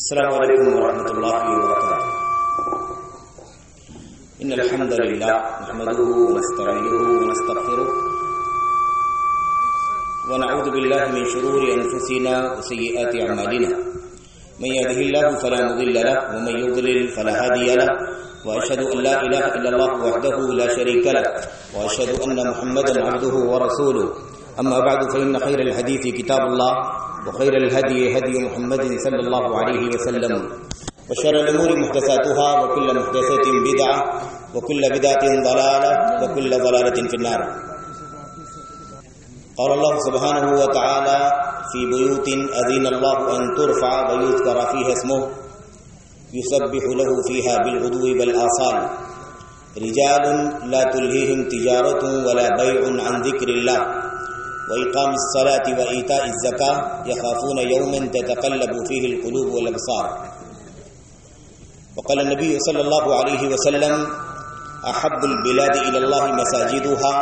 السلام علیکم ورحمۃ اللہ وبرکاتہ. ان الحمد للہ نحمده ونستعینه ونستغفره ونعوذ باللہ من شرور انفسنا وسیئات اعمالنا من يهده الله فلا مضل له ومن يضلل فلا هادي له واشهد ان لا اله الا الله وحده لا شريك له واشهد ان محمدا عبده ورسوله. اما بعد فان خير الحديث كتاب الله وخير الهدي هدي محمد صلى الله عليه وسلم وشر الأمور محدثاتها وكل محدثة بدعة وكل بدعة ضلالة وكل ضلالة في النار. قال الله سبحانه وتعالى في بيوت أذن الله أن ترفع ويذكر فيها اسمه يسبح له فيها بالغدو والآصال رجال لا تلهيهم تجارة ولا بيع عن ذكر الله وإقام الصلاة وإيتاء الزكاة يخافون يوما تتقلب فيه القلوب والأبصار. وقال النبي صلى الله عليه وسلم أحب البلاد إلى الله مساجدها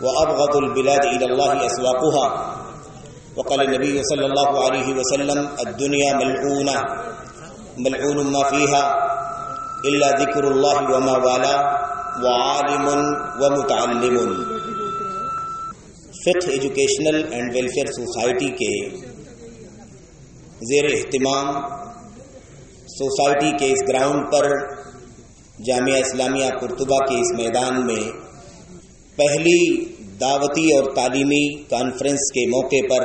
وأبغض البلاد إلى الله أسواقها. وقال النبي صلى الله عليه وسلم الدنيا ملعونة ملعون ما فيها إلا ذكر الله وما والاه وعالم ومتعلم. فقہ ایجوکیشنل اینڈ ویلفیئر سوسائٹی کے زیر اہتمام سوسائٹی کے اس گراؤنڈ پر جامعہ اسلامیہ قرطبہ کے اس میدان میں پہلی دعوتی اور تعلیمی کانفرنس کے موقع پر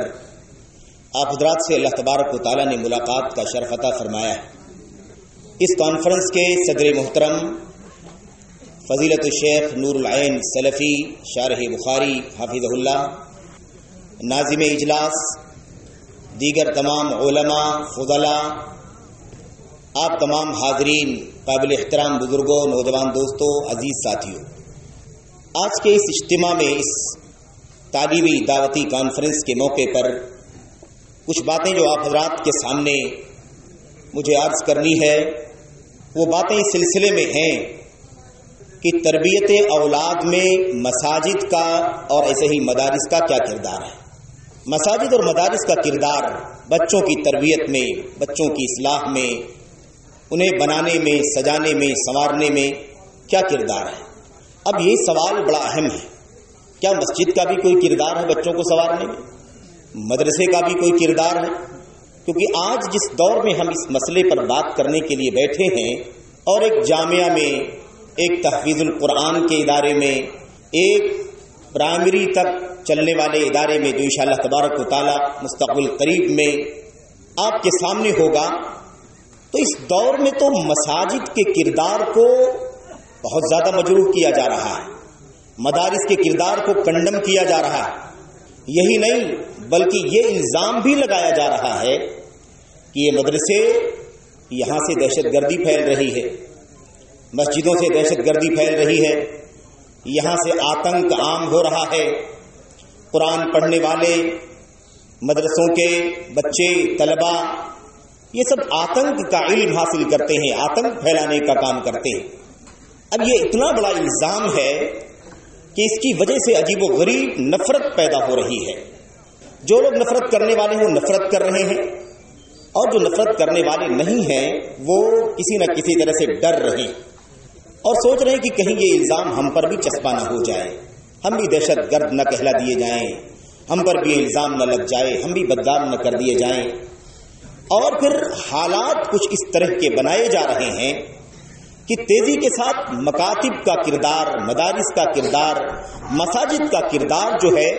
آپ حضرات سے اللہ تبارک و تعالیٰ نے ملاقات کا شرف عطا فرمایا ہے. اس کانفرنس کے صدر محترم فضیلت الشیخ نور العین سلفی شارح بخاری حافظہ اللہ، ناظم اجلاس، دیگر تمام علماء فضلاء، آپ تمام حاضرین، قابل احترام بزرگوں، نوجوان دوستوں، عزیز ساتھیوں، آج کے اس اجتماع میں اس تعلیمی دعوتی کانفرنس کے موقع پر کچھ باتیں جو آپ حضرات کے سامنے مجھے عرض کرنی ہے، وہ باتیں اس سلسلے میں ہیں کہ تربیت اولاد میں مساجد کا اور ایسے ہی مدارس کا کیا کردار ہے. مساجد اور مدارس کا کردار بچوں کی تربیت میں، بچوں کی اصلاح میں، انہیں بنانے میں، سجانے میں، سنوارنے میں کیا کردار ہے. اب یہ سوال بڑا اہم ہے، کیا مسجد کا بھی کوئی کردار ہے بچوں کو سنوارنے میں؟ مدرسے کا بھی کوئی کردار ہے؟ کیونکہ آج جس دور میں ہم اس مسئلے پر بات کرنے کے لیے بیٹھے ہیں، اور ایک جامعہ میں، ایک تحفیظ القرآن کے ادارے میں، ایک پرائمری تک چلنے والے ادارے میں جو انشاءاللہ تبارک و تعالی مستقبل قریب میں آپ کے سامنے ہوگا، تو اس دور میں تو مساجد کے کردار کو بہت زیادہ مجروح کیا جا رہا ہے، مدارس کے کردار کو کنڈم کیا جا رہا ہے. یہی نہیں بلکہ یہ الزام بھی لگایا جا رہا ہے کہ یہ مدرسے، یہاں سے دہشت گردی پھیل رہی ہے، مسجدوں سے دہشت گردی پھیل رہی ہے، یہاں سے آتنک عام ہو رہا ہے. قرآن پڑھنے والے مدرسوں کے بچے، طلباء، یہ سب آتنک کا علم حاصل کرتے ہیں، آتنک پھیلانے کا کام کرتے ہیں. اب یہ اتنا بڑا الزام ہے کہ اس کی وجہ سے عجیب و غریب نفرت پیدا ہو رہی ہے. جو لوگ نفرت کرنے والے ہیں وہ نفرت کر رہے ہیں، اور جو نفرت کرنے والے نہیں ہیں وہ کسی نہ کسی طرح سے ڈر رہے ہیں اور سوچ رہے ہیں کہ کہیں یہ الزام ہم پر بھی چسپاں نہ ہو جائے، ہم بھی دہشت گرد نہ کہلا دیے جائیں، ہم پر بھی الزام نہ لگ جائے، ہم بھی بدنام نہ کر دیے جائیں. اور پھر حالات کچھ اس طرح کے بنائے جا رہے ہیں کہ تیزی کے ساتھ مکاتب کا کردار، مدارس کا کردار، مساجد کا کردار جو ہے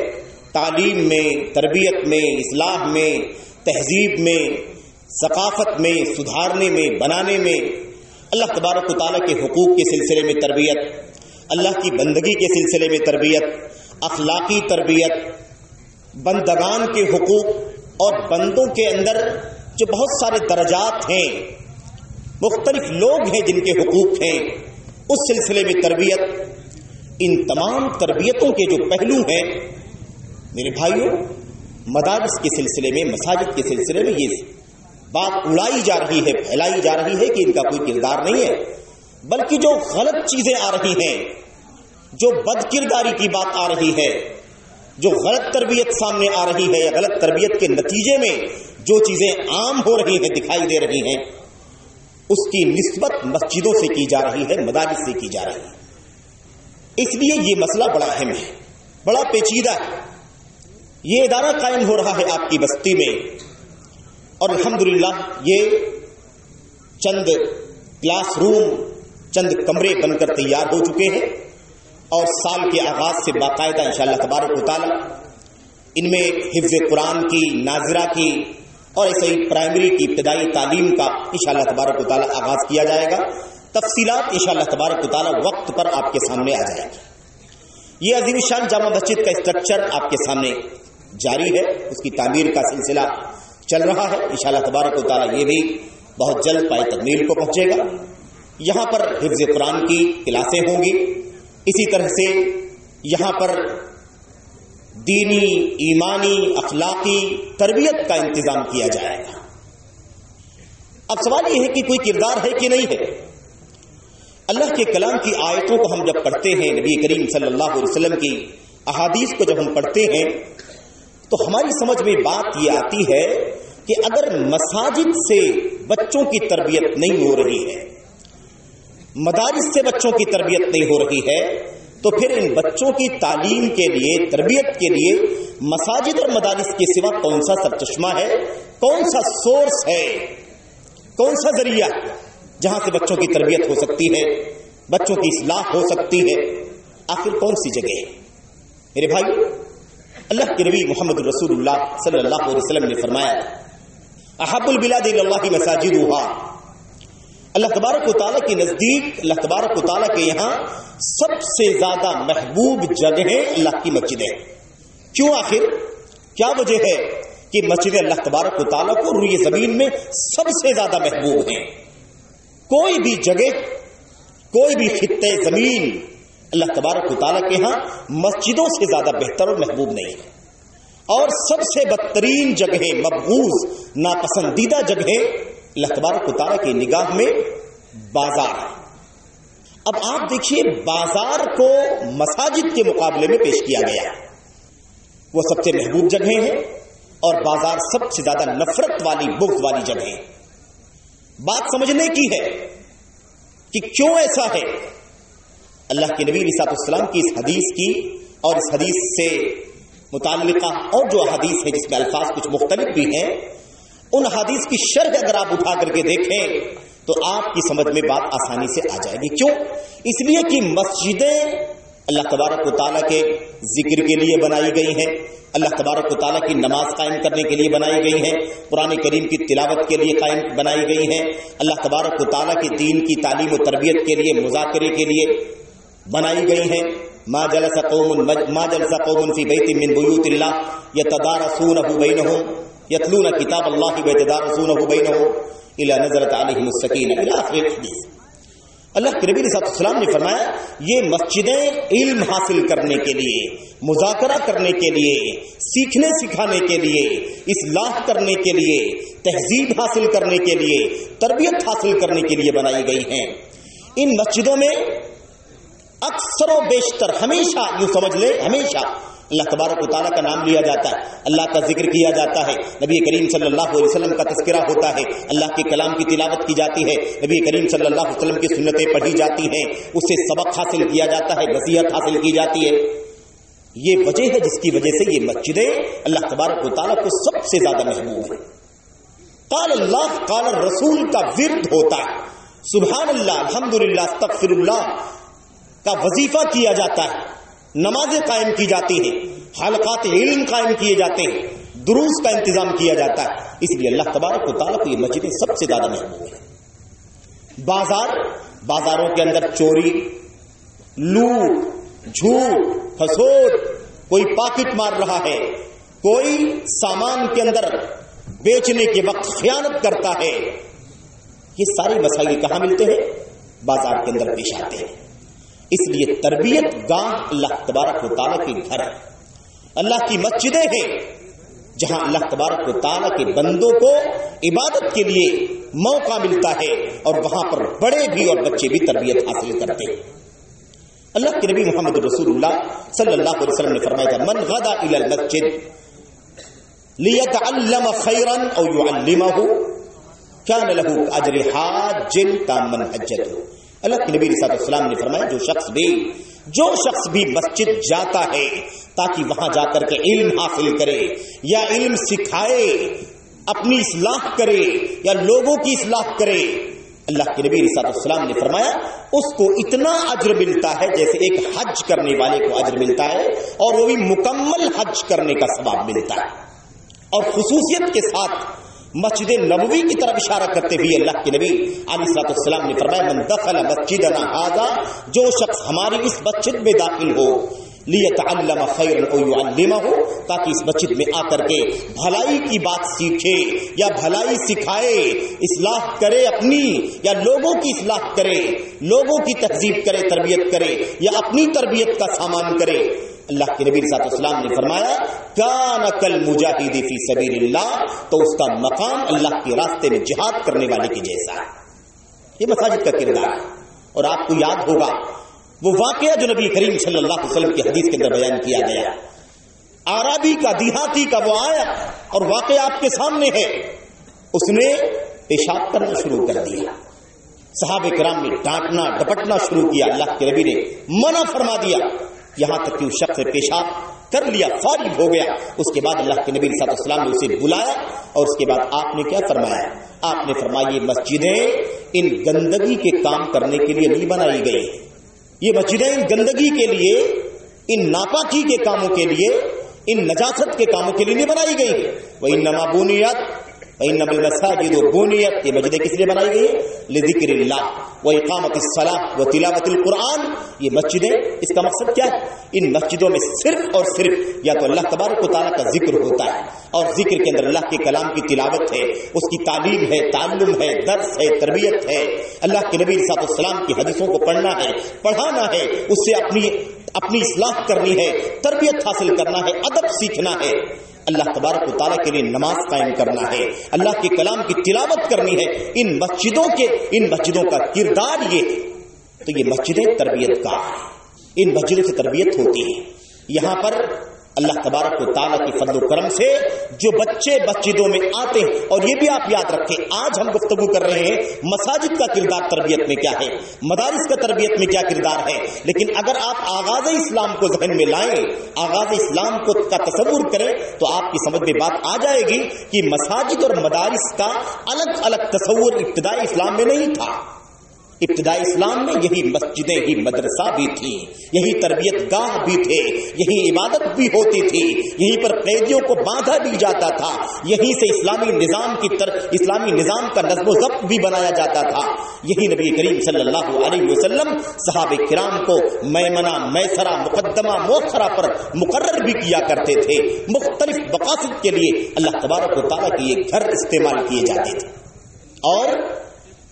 تعلیم میں، تربیت میں، اصلاح میں، تہذیب میں، ثقافت میں، سدھارنے میں، بنانے میں، اللہ تبارک و تعالیٰ کے حقوق کے سلسلے میں تربیت، اللہ کی بندگی کے سلسلے میں تربیت، اخلاقی تربیت، بندگان کے حقوق اور بندوں کے اندر جو بہت سارے درجات ہیں، مختلف لوگ ہیں جن کے حقوق ہیں، اس سلسلے میں تربیت. ان تمام تربیتوں کے جو پہلو ہیں میرے بھائیوں، مدارس کے سلسلے میں، مساجد کے سلسلے میں یہ بات اڑائی جا رہی ہے، پھیلائی جا رہی ہے کہ ان کا کوئی کردار نہیں ہے، بلکہ جو غلط چیزیں آ رہی ہیں، جو بد کرداری کی بات آ رہی ہے، جو غلط تربیت سامنے آ رہی ہے یا غلط تربیت کے نتیجے میں جو چیزیں عام ہو رہی ہیں، دکھائی دے رہی ہیں، اس کی نسبت مسجدوں سے کی جا رہی ہے، مدارس سے کی جا رہی ہے۔ اس لیے یہ مسئلہ بڑا اہم ہے، بڑا پیچیدہ ہے۔ یہ ادارہ قائم ہو رہا ہے آپ کی بستی میں، اور الحمدللہ یہ چند کلاس روم، چند کمرے بن کر تیار ہو چکے ہیں، اور سال کے آغاز سے باقاعدہ انشاءاللہ تبارک و تعالی ان میں حفظ قرآن کی، ناظرہ کی اور ایسے ہی پرائمری کی ابتدائی تعلیم کا انشاءاللہ تبارک و تعالی آغاز کیا جائے گا۔ تفصیلات انشاءاللہ تبارک و تعالی وقت پر آپ کے سامنے آ جائے گی۔ یہ عظیم الشان جامع مسجد کا اسٹرکچر آپ کے سامنے جاری ہے، اس کی تعمیر کا سلسلہ چل رہا ہے۔ انشاءاللہ تبارک و تعالی یہ بھی بہت جلد پائے تکمیل کو پہنچے گا۔ یہاں پر حفظ قرآن کی کلاسیں ہوں گی، اسی طرح سے یہاں پر دینی، ایمانی، اخلاقی تربیت کا انتظام کیا جائے گا۔ اب سوال یہ ہے کہ کوئی کردار ہے کہ نہیں ہے؟ اللہ کے کلام کی آیتوں کو ہم جب پڑھتے ہیں، نبی کریم صلی اللہ علیہ وسلم کی احادیث کو جب ہم پڑھتے ہیں، تو ہماری سمجھ میں بات یہ آتی ہے کہ اگر مساجد سے بچوں کی تربیت نہیں ہو رہی ہے، مدارس سے بچوں کی تربیت نہیں ہو رہی ہے، تو پھر ان بچوں کی تعلیم کے لیے، تربیت کے لیے مساجد اور مدارس کے سوا کون سا سرچشمہ ہے، کون سا سورس ہے، کون سا ذریعہ جہاں سے بچوں کی تربیت ہو سکتی ہے، بچوں کی اصلاح ہو سکتی ہے؟ آخر کون سی جگہ ہے؟ میرے بھائی، اللہ کے نبی محمد رسول اللہ صلی اللہ علیہ وسلم نے فرمایا، احب البلاد الی اللہ مساجدها، اللہ تبارک و تعالیٰ کے نزدیک، اللہ تبارک و تعالیٰ کے یہاں سب سے زیادہ محبوب جگہیں اللہ کی مسجدیں۔ کیوں؟ آخر کیا وجہ ہے کہ مسجد اللہ تبارک و تعالیٰ کو روئے زمین میں سب سے زیادہ محبوب ہیں؟ کوئی بھی جگہ، کوئی بھی خطے زمین اللہ تبارک و تعالیٰ کے ہاں مسجدوں سے زیادہ بہتر اور محبوب نہیں ہے۔ اور سب سے بدترین جگہیں، مبغوض، ناپسندیدہ جگہیں اللہ تبارک و تعالیٰ کی نگاہ میں بازار ہے۔ اب آپ دیکھیے، بازار کو مساجد کے مقابلے میں پیش کیا گیا، وہ سب سے محبوب جگہیں ہیں، اور بازار سب سے زیادہ نفرت والی، بغض والی جگہیں۔ بات سمجھنے کی ہے کہ کیوں ایسا ہے۔ اللہ کے نبی علیہ الصلوۃ والسلام کی اس حدیث کی اور اس حدیث سے متعلقہ اور جو حدیث ہے جس میں الفاظ کچھ مختلف بھی ہیں، ان حدیث کی شرح اگر آپ اٹھا کر کے دیکھیں تو آپ کی سمجھ میں بات آسانی سے آ جائے گی۔ کیوں؟ اس لیے کہ مسجدیں اللہ تبارک و تعالیٰ کے ذکر کے لیے بنائی گئی ہیں، اللہ تبارک و تعالیٰ کی نماز قائم کرنے کے لیے بنائی گئی ہیں، قرآن کریم کی تلاوت کے لیے قائم بنائی گئی ہیں، اللہ تبارک و تعالیٰ کے دین کی تعلیم و تربیت کے لیے، مذاکرے کے لیے بنائی گئی ہیں۔ ما جلس قوم فی بیت من بیوت اللہ یتدارسونہ بینہم یتلون کتاب اللہ ویتدارسونہ بینہم الی نزلت علیہم السکینہ الی آخر الحدیث۔ اللہ کے نبی صلی اللہ علیہ وسلم نے فرمایا، یہ مسجدیں علم حاصل کرنے کے لیے، مذاکرہ کرنے کے لیے، سیکھنے سکھانے کے لیے، اصلاح کرنے کے لیے، تہذیب حاصل کرنے کے لیے، تربیت حاصل کرنے کے لیے بنائی گئی ہیں۔ ان مسجدوں میں اکثر و بیشتر، ہمیشہ یوں سمجھ لے، ہمیشہ اللہ تبارک و تعالیٰ کا نام لیا جاتا ہے، اللہ کا ذکر کیا جاتا ہے، نبی کریم صلی اللہ علیہ وسلم کا تذکرہ ہوتا ہے، اللہ کے کلام کی تلاوت کی جاتی ہے، نبی کریم صلی اللہ علیہ وسلم کی سنتیں پڑھی جاتی ہیں، اس سے سبق حاصل کیا جاتا ہے، نصیحت حاصل کی جاتی ہے۔ یہ وجہ ہے جس کی وجہ سے یہ مسجدیں اللہ تبارک و تعالیٰ کو سب سے زیادہ محبوب ہیں۔ قال اللہ قال الرسول کا ورد ہوتا ہے، سبحان اللہ، الحمدللہ، استغفر اللہ کا وظیفہ کیا جاتا ہے، نمازیں قائم کی جاتی ہیں، حلقات علم قائم کیے جاتے ہیں، دروس کا انتظام کیا جاتا ہے۔ اس لیے اللہ تبارک و تعالیٰ کو یہ مسجدیں سب سے زیادہ محبوب ہیں۔ بازاروں کے اندر چوری، لوٹ، جھوٹ، حسود، کوئی پاکٹ مار رہا ہے، کوئی سامان کے اندر بیچنے کے وقت خیانت کرتا ہے، یہ سارے مسائل کہاں ملتے ہیں؟ بازار کے اندر پیش آتے ہیں۔ اس لیے تربیت گاہ اللہ تبارک و تعالیٰ کے گھر ہے، اللہ کی مسجدیں ہیں، جہاں اللہ تبارک و تعالیٰ کے بندوں کو عبادت کے لیے موقع ملتا ہے، اور وہاں پر بڑے بھی اور بچے بھی تربیت حاصل کرتے ہیں۔ اللہ کے نبی محمد رسول اللہ صلی اللہ علیہ وسلم نے فرمایا تھا من غدا الی المسجد لیتعلم خیرا او یعلمہ کان لہ اجر حاج تاما حجتہ. اللہ کے نبی صلی اللہ علیہ وسلم نے فرمایا جو شخص بھی مسجد جاتا ہے تاکہ وہاں جا کر کے علم حاصل کرے یا علم سکھائے، اپنی اصلاح کرے یا لوگوں کی اصلاح کرے، اللہ کے نبی صلی اللہ علیہ وسلم نے فرمایا اس کو اتنا اجر ملتا ہے جیسے ایک حج کرنے والے کو اجر ملتا ہے، اور وہ بھی مکمل حج کرنے کا ثواب ملتا ہے. اور خصوصیت کے ساتھ مسجد نبوی کی طرف اشارہ کرتے ہوئے اللہ کے نبی علیہ الصلوۃ والسلام نے فرمایا من دخل مسجدنا ھذا، جو شخص ہماری اس مسجد میں داخل ہو لیتعلم خیرا او یعلمہ، تاکہ اس مسجد میں آ کر کے بھلائی کی بات سیکھے یا بھلائی سکھائے، اصلاح کرے اپنی یا لوگوں کی اصلاح کرے، لوگوں کی تہذیب کرے، تربیت کرے یا اپنی تربیت کا سامان کرے. اللہ کے نبی صلی اللہ علیہ وسلم نے فرمایا کان کالمجاہد فی سبیل اللہ، تو اس کا مقام اللہ کے راستے میں جہاد کرنے والے کے جیسا ہے. یہ مساجد کا کردار ہے. اور آپ کو یاد ہوگا وہ واقعہ جو نبی کریم صلی اللہ علیہ وسلم کی حدیث کے اندر بیان کیا گیا، عربی کا دیہاتی کا وہ آیا اور واقعہ آپ کے سامنے ہے، اس نے پیشاب کرنا شروع کر دیا. صحابہ کرام نے ڈانٹنا ڈپٹنا شروع کیا. اللہ کے نبی نے منع فرما دیا، یہاں تک کہ اس شخص نے پیشاب کر لیا، فارغ ہو گیا. اس کے بعد اللہ کے نبی صلی اللہ علیہ وسلم نے اسے بلایا اور اس کے بعد آپ نے کیا فرمایا؟ آپ نے فرمایا یہ مسجدیں ان گندگی کے کام کرنے کے لیے نہیں بنائی گئی، یہ مسجدیں ان گندگی کے لیے، ان ناپاکی کے کاموں کے لیے، ان نجاست کے کاموں کے لیے نہیں بنائی گئی. وَإِنَّمَا بُنِيَتْ وَإِنَّمَا الْمَسَاجِدُ بُنِيَتْ، یہ مسجدیں کس لیے بنائی گئی؟ لِذِكْرِ اللَّهِ وَإِقَامَةِ الصَّلَاةِ وَتِلَاوَةِ الْقُرْآنِ. یہ مسجدیں، اس کا مقصد کیا ہے؟ ان مسجدوں میں صرف اور صرف یا تو اللہ تبارک و تعالیٰ کا ذکر ہوتا ہے، اور ذکر کے اندر اللہ کے کلام کی تلاوت ہے، اس کی تعلیم ہے، تعلم ہے، درس ہے، تربیت ہے، اللہ کے نبی صلی اللہ علیہ وسلم کی حدیثوں کو پڑھنا ہے، پڑھانا ہے، اس سے اپنی اصلاح کرنی ہے، تربیت حاصل کرنا ہے، ادب سیکھنا ہے، اللہ تبارک و تعالیٰ کے لیے نماز قائم کرنا ہے، اللہ کے کلام کی تلاوت کرنی ہے. ان مسجدوں کا کردار یہ ہے. تو یہ مسجدیں تربیت کا ہے، ان مسجدوں سے تربیت ہوتی ہے. یہاں پر اللہ تبارک و تعالیٰ کی فضل و کرم سے جو بچے مسجدوں میں آتے ہیں، اور یہ بھی آپ یاد رکھیں آج ہم گفتگو کر رہے ہیں مساجد کا کردار تربیت میں کیا ہے، مدارس کا تربیت میں کیا کردار ہے، لیکن اگر آپ آغاز اسلام کو ذہن میں لائیں، آغاز اسلام کو کا تصور کریں تو آپ کی سمجھ میں بات آ جائے گی کہ مساجد اور مدارس کا الگ الگ تصور ابتدائی اسلام میں نہیں تھا. ابتدائی اسلام میں یہی مسجدیں ہی مدرسہ بھی تھی، یہی تربیت گاہ بھی تھے، یہی عبادت بھی ہوتی تھی، یہیں پر قیدیوں کو باندھا بھی جاتا تھا، یہیں سے اسلامی نظام کا نظم و ضبط بھی بنایا جاتا تھا. یہی نبی کریم صلی اللہ علیہ وسلم صحابہ کرام کو میمنہ، میسرہ، مقدمہ، مؤخرہ پر مقرر بھی کیا کرتے تھے. مختلف مقاصد کے لیے اللہ تبارک و تعالیٰ کے یہ گھر استعمال کیے جاتے تھے. اور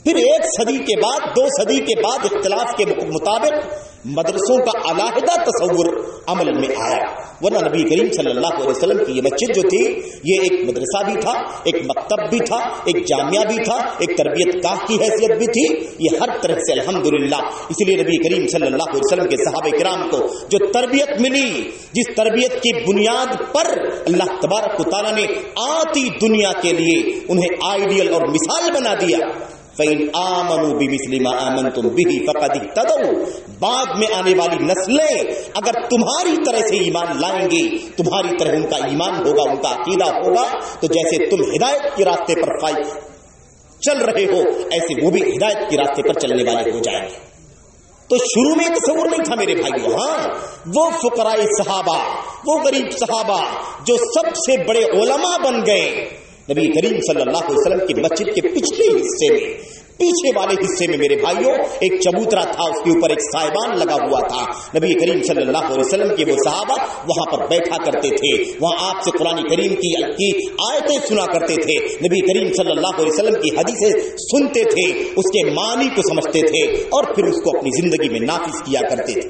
پھر 1 صدی کے بعد 2 صدی کے بعد اختلاف کے مطابق مدرسوں کا علیحدہ تصور عمل میں آیا، ورنہ نبی کریم صلی اللہ علیہ وسلم کی یہ مسجد جو تھی یہ ایک مدرسہ بھی تھا، ایک مکتب بھی تھا، ایک جامعہ بھی تھا، ایک تربیت گاہ کی حیثیت بھی تھی. یہ ہر طرح سے الحمدللہ، اس لیے نبی کریم صلی اللہ علیہ وسلم کے صحابہ کرام کو جو تربیت ملی، جس تربیت کی بنیاد پر اللہ تبارک و تعالیٰ نے آتی دنیا کے لیے انہیں آئیڈیل اور مثال بنا دیا. فَإِنْ آمَنُوا بِمِثْلِ مَا آمَنْتُمْ بِهِ فَقَدِ اهْتَدَوْا. بعد میں آنے والی نسلیں اگر تمہاری طرح سے ایمان لائیں گی، تمہاری طرح ان کا ایمان ہوگا، ان کا عقیدہ ہوگا، تو جیسے تم ہدایت کے راستے پر چل رہے ہو ایسے وہ بھی ہدایت کے راستے پر چلنے والے ہو جائیں گے. تو شروع میں تصور نہیں تھا میرے بھائیو. ہاں وہ فقراء صحابہ، وہ غریب صحابہ جو سب سے بڑے علماء بن گئے، نبی کریم صلی اللہ علیہ وسلم کی مسجد کے پچھلے حصے میں، پیچھے والے حصے میں میرے بھائیوں ایک چبوترا تھا، اس کے اوپر ایک سائبان لگا ہوا تھا. نبی کریم صلی اللہ علیہ وسلم کے وہ صحابہ وہاں پر بیٹھا کرتے تھے، وہاں آپ سے قرآن کریم کی آیتیں سنا کرتے تھے، نبی کریم صلی اللہ علیہ وسلم کی حدیثیں سنتے تھے، اس کے معنی کو سمجھتے تھے اور پھر اس کو اپنی زندگی میں نافذ کیا کرتے تھے.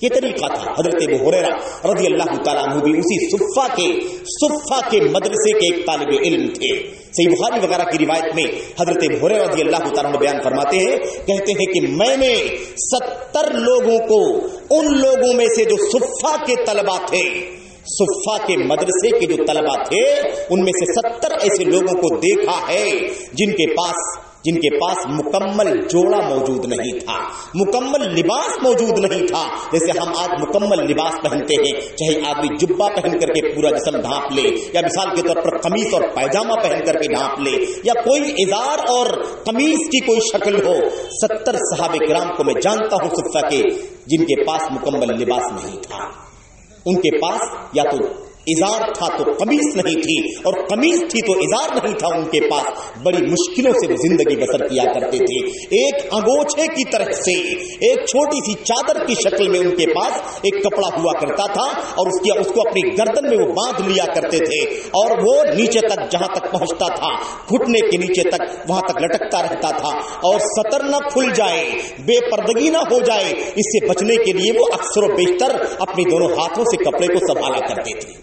یہ طریقہ تھا. حضرت ابو ہریرہ رضی اللہ تعالیٰ عنہ بھی اسی صفہ کے مدرسے کے ایک طالب علم تھے. صحیح بخاری وغیرہ کی روایت میں حضرت ابو ہریرہ رضی اللہ تعالیٰ عنہ بیان فرماتے ہیں، کہتے ہیں کہ میں نے 70 لوگوں کو، ان لوگوں میں سے جو صفہ کے طلبہ تھے، صفہ کے مدرسے کے جو طلبہ تھے، ان میں سے 70 ایسے لوگوں کو دیکھا ہے جن کے پاس مکمل جوڑا موجود نہیں تھا، مکمل لباس موجود نہیں تھا. جیسے ہم آج مکمل لباس پہنتے ہیں، چاہے آدمی جبہ پہن کر کے پورا جسم ڈھانپ لے، یا مثال کے طور پر قمیص اور پائجامہ پہن کر کے ڈھانپ لے، یا کوئی ازار اور قمیص کی کوئی شکل ہو. 70 صحابہ کرام کو میں جانتا ہوں صفہ کے، جن کے پاس مکمل لباس نہیں تھا. ان کے پاس یا تو ازار تھا تو قمیص نہیں تھی، اور قمیص تھی تو ازار نہیں تھا ان کے پاس. بڑی مشکلوں سے وہ زندگی بسر کیا کرتے تھے. ایک انگوچھے کی طرح سے، ایک چھوٹی سی چادر کی شکل میں ان کے پاس ایک کپڑا ہوا کرتا تھا، اور اس کو اپنی گردن میں وہ باندھ لیا کرتے تھے، اور وہ نیچے تک جہاں تک پہنچتا تھا، گھٹنے کے نیچے تک وہاں تک لٹکتا رہتا تھا. اور سطر نہ کھل جائے، بے پردگی نہ ہو جائے، اس سے بچنے کے لیے وہ اکثر و بیشتر اپنی دونوں ہاتھوں سے کپڑے کو سنبھالا کرتے تھے.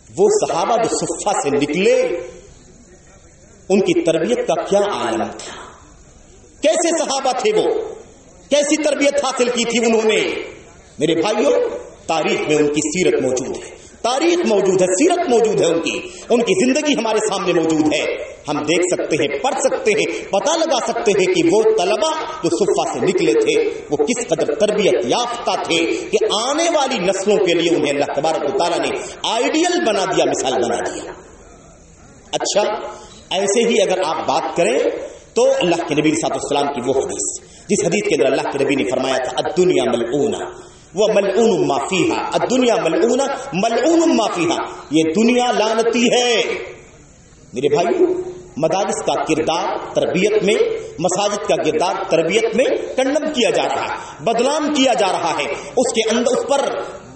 وہ صحابہ جو صفہ سے نکلے، ان کی تربیت کا کیا عالم تھا، کیسے صحابہ تھے وہ، کیسی تربیت حاصل کی تھی انہوں نے. میرے بھائیوں، تاریخ میں ان کی سیرت موجود ہے، تاریخ موجود ہے، سیرت موجود ہے، ان کی زندگی ہمارے سامنے موجود ہے. ہم دیکھ سکتے ہیں، پڑھ سکتے ہیں، پتہ لگا سکتے ہیں کہ وہ طلبہ جو صفہ سے نکلے تھے وہ کس قدر تربیت یافتہ تھے کہ آنے والی نسلوں کے لیے انہیں اللہ تبارک و تعالیٰ نے آئیڈیل بنا دیا، مثال بنا دیا. اچھا، ایسے ہی اگر آپ بات کریں تو اللہ کے نبی صلی اللہ علیہ وسلم کی وہ حدیث، جس حدیث کے اندر اللہ کے نبی نے فرمایا تھا الدنیا ملعونہ وملعون ما فیہا، الدنیا ملعونہ ملعون ما فیہا، یہ دنیا لعنتی ہے. میرے بھائی، مدارس کا کردار تربیت میں، مساجد کا کردار تربیت میں کنڈم کیا جا رہا ہے، بدنام کیا جا رہا ہے، اس کے اندر اس پر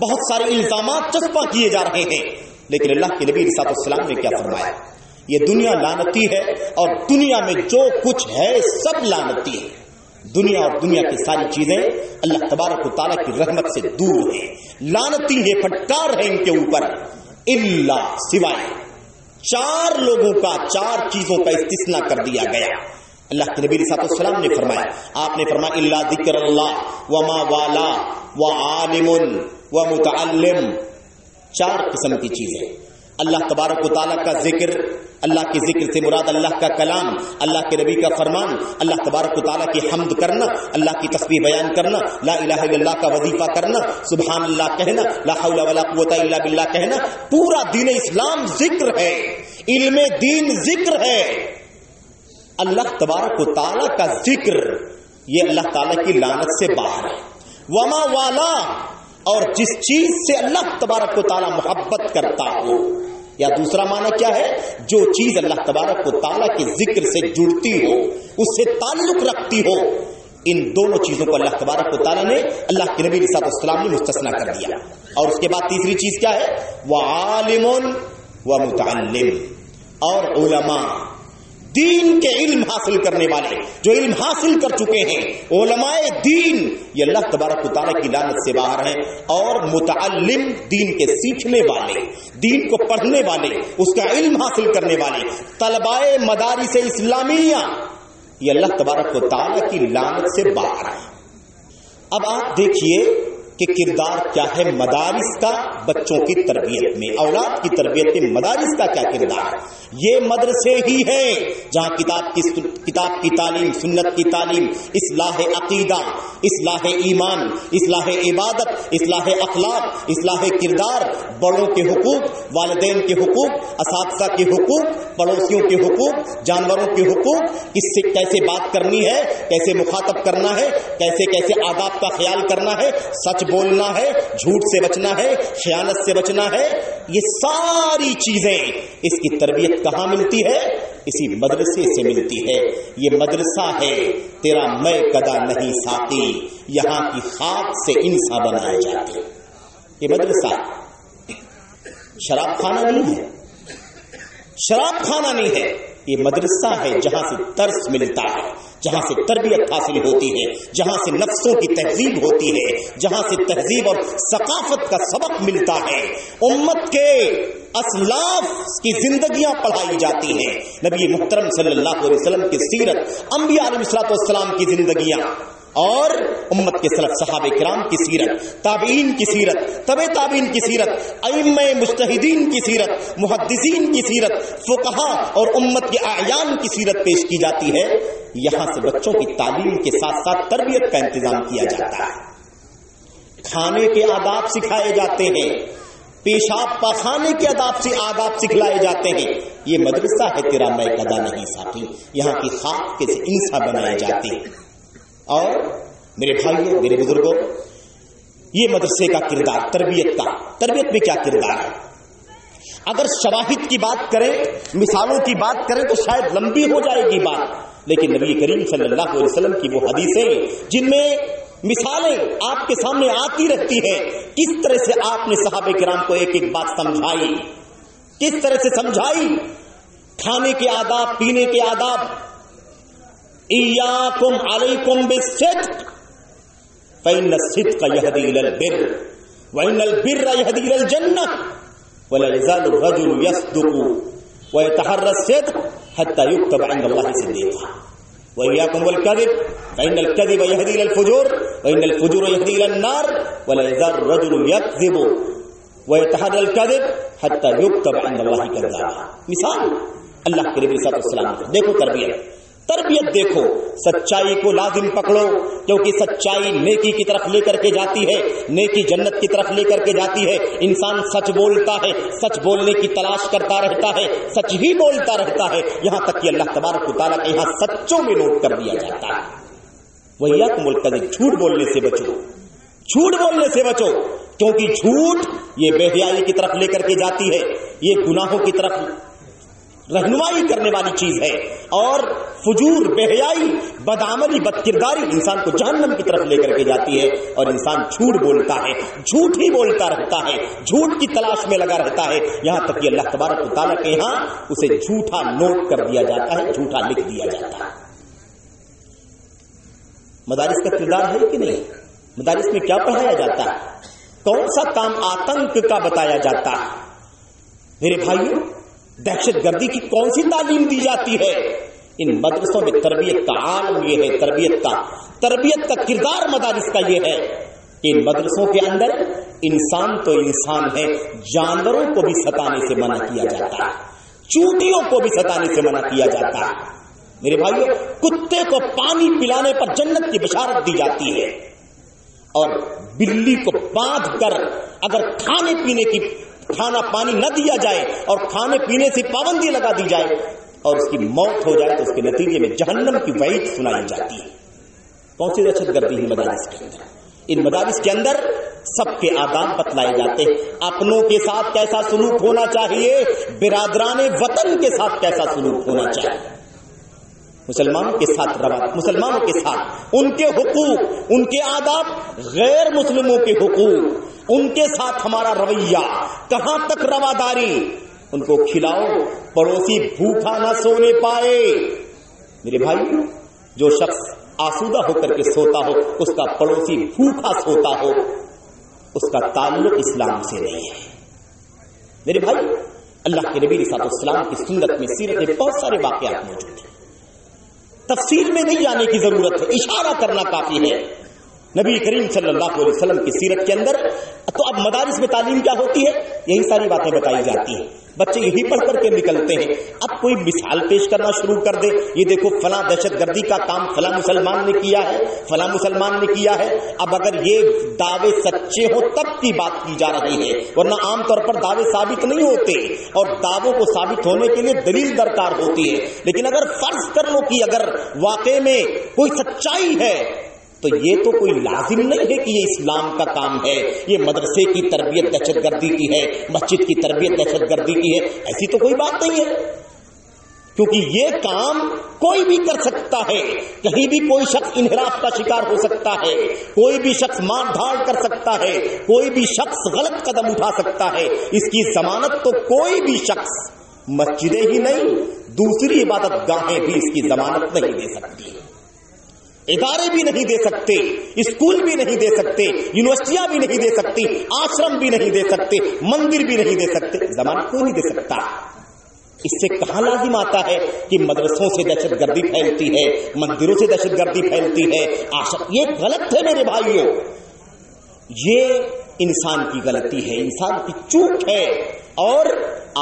بہت سارے الزامات چسپاں کیے جا رہے ہیں. لیکن اللہ کے نبی صلی اللہ علیہ وسلم نے کیا فرمایا؟ یہ دنیا لعنتی ہے، اور دنیا میں جو کچھ ہے سب لعنتی ہے. دنیا اور دنیا کی ساری چیزیں اللہ تبارک و تعالیٰ کی رحمت سے دور ہیں، لعنتی ہے، پھٹکار ہے ان کے اوپر. الا، سوائے 4 لوگوں کا، 4 چیزوں کا استثناء کر دیا گیا. اللہ کے نبی صلی اللہ علیہ وسلم نے فرمایا، آپ نے فرمایا الا ذکر اللہ وما والا وعالم ومتعلم. 4 قسم کی چیزیں، اللہ تبارک و تعالیٰ کا ذکر، اللہ کے ذکر سے مراد اللہ کا کلام، اللہ کے نبی کا فرمان، اللہ تبارک و تعالیٰ کی حمد کرنا، اللہ کی تسبیح بیان کرنا، لا الہ الا اللہ کا وظیفہ کرنا، سبحان اللہ کہنا، لا حول ولا قوت الا باللہ کہنا. پورا دین اسلام ذکر ہے، علم دین ذکر ہے. اللہ تبارک و تعالیٰ کا ذکر یہ اللہ تعالیٰ کی لعنت سے باہر ہے. وما والا، اور جس چیز سے اللہ تبارک و تعالیٰ محبت کرتا ہو، یا دوسرا معنی کیا ہے؟ جو چیز اللہ تبارک و تعالیٰ کے ذکر سے جڑتی ہو، اس سے تعلق رکھتی ہو. ان دونوں چیزوں کو اللہ تبارک و تعالیٰ نے، اللہ کے نبی صلی اللہ علیہ وسلم نے مستثنیٰ کر دیا. اور اس کے بعد تیسری چیز کیا ہے؟ وعالم ومتعلم، اور علماء، دین کے علم حاصل کرنے والے، جو علم حاصل کر چکے ہیں، علماء دین، یہ اللہ تبارک و تعالیٰ کی لعنت سے باہر ہیں. اور متعلم، دین کے سیکھنے والے، دین کو پڑھنے والے، اس کا علم حاصل کرنے والے، طلباء مدارس اسلامیہ، یہ اللہ تبارک و تعالیٰ کی لعنت سے باہر ہیں. اب آپ دیکھیے کہ کردار کیا ہے مدارس کا بچوں کی تربیت میں، اولاد کی تربیت میں مدارس کا کیا کردار ہے. یہ مدرسے ہی ہیں جہاں کتاب کی تعلیم، سنت کی تعلیم، اصلاح عقیدہ، اصلاح ایمان، اصلاح عبادت، اصلاح اخلاق، اصلاح کردار، بڑوں کے حقوق، والدین کے حقوق، اساتذہ کے حقوق، پڑوسیوں کے حقوق، جانوروں کے حقوق، کس سے کیسے بات کرنی ہے، کیسے مخاطب کرنا ہے، کیسے آداب کا خیال کرنا ہے، سچ بولنا ہے، جھوٹ سے بچنا ہے، خیانت سے بچنا ہے. یہ ساری چیزیں، اس کی تربیت کہاں ملتی ہے؟ اسی مدرسے سے ملتی ہے. یہ مدرسہ ہے تیرا میں کدا نہیں ساقی، یہاں کی خاک سے انسان بنائے جاتے. یہ مدرسہ شراب خانہ نہیں ہے، شراب خانہ نہیں ہے، یہ مدرسہ ہے جہاں سے درس ملتا ہے، جہاں سے تربیت حاصل ہوتی ہے، جہاں سے نفسوں کی تہذیب ہوتی ہے، جہاں سے تہذیب اور ثقافت کا سبق ملتا ہے، امت کے اسلاف کی زندگیاں پڑھائی جاتی ہیں، نبی محترم صلی اللہ علیہ وسلم کی سیرت، انبیاء علیہ الصلوۃ والسلام کی زندگیاں اور امت کے سلف صحابہ کرام کی سیرت، تابعین کی سیرت، تبع تابعین کی سیرت، ائمہ مجتہدین کی سیرت، محدثین کی سیرت، فقہا اور امت کے اعیان کی سیرت پیش کی جاتی ہے۔ یہاں سے بچوں کی تعلیم کے ساتھ ساتھ تربیت کا انتظام کیا جاتا ہے، کھانے کے آداب سکھائے جاتے ہیں، پیشاب پاخانے کے آداب سکھلائے جاتے ہیں۔ یہ مدرسہ ہے تیرا میں قدا نہیں ساتھی، یہاں کی خاک کے انسا بنائے جاتے ہیں۔ اور میرے بھائیوں، میرے بزرگوں، یہ مدرسے کا کردار، تربیت میں کیا کردار ہے؟ اگر شواہد کی بات کریں، مثالوں کی بات کریں تو شاید لمبی ہو جائے گی بات، لیکن نبی کریم صلی اللہ علیہ وسلم کی وہ حدیثیں جن میں مثالیں آپ کے سامنے آتی رہتی ہیں، کس طرح سے آپ نے صحابہ کرام کو ایک ایک بات سمجھائی، کس طرح سے سمجھائی، کھانے کے آداب، پینے کے آداب۔ ایاکم علیکم بالصدق فإن الصدق يهدي إلى البر وإن البر يهدي إلى الجنة ولا يزال الرجل يصدق ويتحرى الصدق حتى يكتب عند الله صديقا وإياكم والكذب فإن الكذب يهدي إلى الفجور وإن الفجور يهدي إلى النار ولا يزال الرجل يكذب ويتحرى الكذب حتى يكتب عند الله كذابا۔ مثال اللہ کے نبی صلی اللہ علیہ وسلم، دیکھو تربیت دیکھو، سچائی کو لازم پکڑو، کیونکہ سچائی نیکی کی طرف لے کر کے جاتی ہے، نیکی جنت کی طرف لے کر کے جاتی ہے۔ انسان سچ بولتا ہے، سچ بولنے کی تلاش کرتا رہتا ہے، سچ ہی بولتا رہتا ہے، یہاں تک کہ اللہ تبارک و تعالیٰ کے یہاں سچوں میں نوٹ کر دیا جاتا ہے۔ وَإِيَّاكُمُ الْكَذِبَ، جھوٹ بولنے سے بچو، جھوٹ بولنے سے بچو، کیونکہ جھوٹ یہ بے حیائی کی طرف لے کر کے جاتی ہے، یہ گناہوں کی طرف رہنمائی کرنے والی چیز ہے، اور فجور، بے حیائی، بدعملی، بد کرداری انسان کو جہنم کی طرف لے کر کے جاتی ہے، اور انسان جھوٹ بولتا ہے، جھوٹ ہی بولتا رہتا ہے، جھوٹ کی تلاش میں لگا رہتا ہے، یہاں تک کہ اللہ تبارک و تعالیٰ کے یہاں اسے جھوٹا نوٹ کر دیا جاتا ہے، جھوٹا لکھ دیا جاتا ہے۔ مدارس کا کردار ہے کہ نہیں؟ مدارس میں کیا پڑھایا جاتا ہے؟ کون سا کام آتنک کا بتایا جاتا ہے؟ میرے بھائیوں، دہشت گردی کی کون سی تعلیم دی جاتی ہے؟ ان مدرسوں میں تربیت کا عالم یہ ہے، تربیت کا کردار مدارس کا یہ ہے کہ ان مدرسوں کے اندر انسان تو انسان ہے، جانوروں کو بھی ستانے سے منع کیا جاتا ہے، چونٹیوں کو بھی ستانے سے منع کیا جاتا ہے۔ میرے بھائیوں، کتے کو پانی پلانے پر جنت کی بشارت دی جاتی ہے، اور بلی کو باندھ کر اگر کھانا پانی نہ دیا جائے اور کھانے پینے سے پابندی لگا دی جائے اور اس کی موت ہو جائے تو اس کے نتیجے میں جہنم کی وعید سنائی جاتی ہے۔ کون سی دہشت گردی ہے مدارس کے اندر؟ ان مدارس کے اندر سب کے آداب بتلائے جاتے ہیں، اپنوں کے ساتھ کیسا سلوک ہونا چاہیے، برادران وطن کے ساتھ کیسا سلوک ہونا چاہیے، مسلمانوں کے ساتھ ان کے حقوق، ان کے آداب، غیر مسلموں کے حقوق، ان کے ساتھ ہمارا رویہ کہاں تک رواداری، ان کو کھلاؤ، پڑوسی بھوکا نہ سونے پائے۔ میرے بھائی، جو شخص آسودہ ہو کر کے سوتا ہو، اس کا پڑوسی بھوکا سوتا ہو، اس کا تعلق اسلام سے نہیں ہے۔ میرے بھائی، اللہ کے نبی صلی اللہ علیہ وسلم کی سنت میں، سیرت میں بہت سارے واقعات موجود ہیں، تفصیل میں نہیں جانے کی ضرورت ہے، اشارہ کرنا کافی ہے۔ نبی کریم صلی اللہ علیہ وسلم کی سیرت کے اندر تو اب مدارس میں تعلیم کیا ہوتی ہے، یہی ساری باتیں بتائی جاتی ہیں، بچے یہی پڑھ کر کے نکلتے ہیں۔ اب کوئی مثال پیش کرنا شروع کر دے، یہ دیکھو فلاں دہشت گردی کا کام فلاں مسلمان نے کیا ہے، فلاں مسلمان نے کیا ہے۔ اب اگر یہ دعوے سچے ہوں تب کی بات کی جا رہی ہے، ورنہ عام طور پر دعوے ثابت نہیں ہوتے، اور دعووں کو ثابت ہونے کے لیے دلیل درکار ہوتی ہے۔ لیکن اگر فرض کر لو کہ اگر واقع میں کوئی سچائی ہے تو یہ تو کوئی لازم نہیں ہے کہ یہ اسلام کا کام ہے، یہ مدرسے کی تربیت دہشت گردی کی ہے، مسجد کی تربیت دہشت گردی کی ہے، ایسی تو کوئی بات نہیں ہے، کیونکہ یہ کام کوئی بھی کر سکتا ہے، کہیں بھی کوئی شخص انحراف کا شکار ہو سکتا ہے، کوئی بھی شخص مار دھاڑ کر سکتا ہے، کوئی بھی شخص غلط قدم اٹھا سکتا ہے۔ اس کی ضمانت تو کوئی بھی شخص، مسجدیں ہی نہیں، دوسری عبادت گاہیں بھی اس کی ضمانت نہیں دے سکتی۔ ادارے بھی نہیں دے سکتے، اسکول بھی نہیں دے سکتے، یونیورسٹیاں بھی نہیں دے سکتی، آشرم بھی نہیں دے سکتے، مندر بھی نہیں دے سکتے، زمانہ کیوں نہیں دے سکتا؟ اس سے کہاں لازم آتا ہے کہ مدرسوں سے دہشت گردی پھیلتی ہے، مندروں سے دہشت گردی پھیلتی ہے، یہ غلط ہے میرے بھائیوں، یہ انسان کی غلطی ہے، انسان کی چوک ہے۔ اور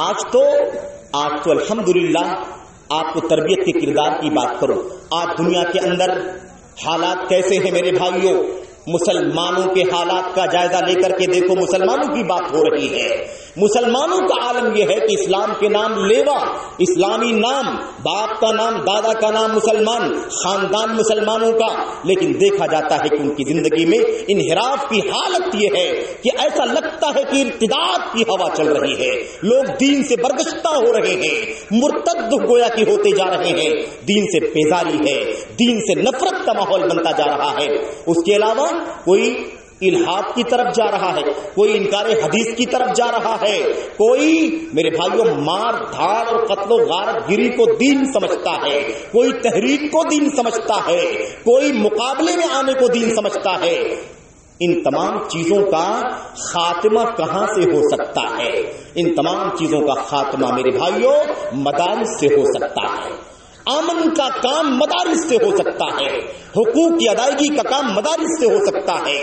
آج تو الحمدللہ آپ کو تربیت کے کردار کی بات کرو، آج دنیا کے اندر حالات کیسے ہیں میرے بھائیوں؟ مسلمانوں کے حالات کا جائزہ لے کر کے دیکھو، مسلمانوں کی بات ہو رہی ہے، مسلمانوں کا عالم یہ ہے کہ اسلام کے نام لیوا، اسلامی نام، باپ کا نام، دادا کا نام مسلمان، خاندان مسلمانوں کا، لیکن دیکھا جاتا ہے کہ ان کی زندگی میں انحراف کی حالت یہ ہے کہ ایسا لگتا ہے کہ ارتداد کی ہوا چل رہی ہے، لوگ دین سے برگشتہ ہو رہے ہیں، مرتد گویا کہ ہوتے جا رہے ہیں، دین سے بیزاری ہے، دین سے نفرت کا ماحول بنتا جا رہا ہے۔ اس کے علاوہ کوئی الحاد کی طرف جا رہا ہے، کوئی انکار حدیث کی طرف جا رہا ہے، کوئی میرے بھائیوں مار دھاڑ اور قتل و غارت گیری کو دین سمجھتا ہے، کوئی تحریک کو دین سمجھتا ہے، کوئی مقابلے میں آنے کو دین سمجھتا ہے۔ ان تمام چیزوں کا خاتمہ کہاں سے ہو سکتا ہے؟ ان تمام چیزوں کا خاتمہ میرے بھائیوں مدارس سے ہو سکتا ہے، امن کا کام مدارس سے ہو سکتا ہے، حقوق کی ادائیگی کا کام مدارس سے ہو سکتا ہے،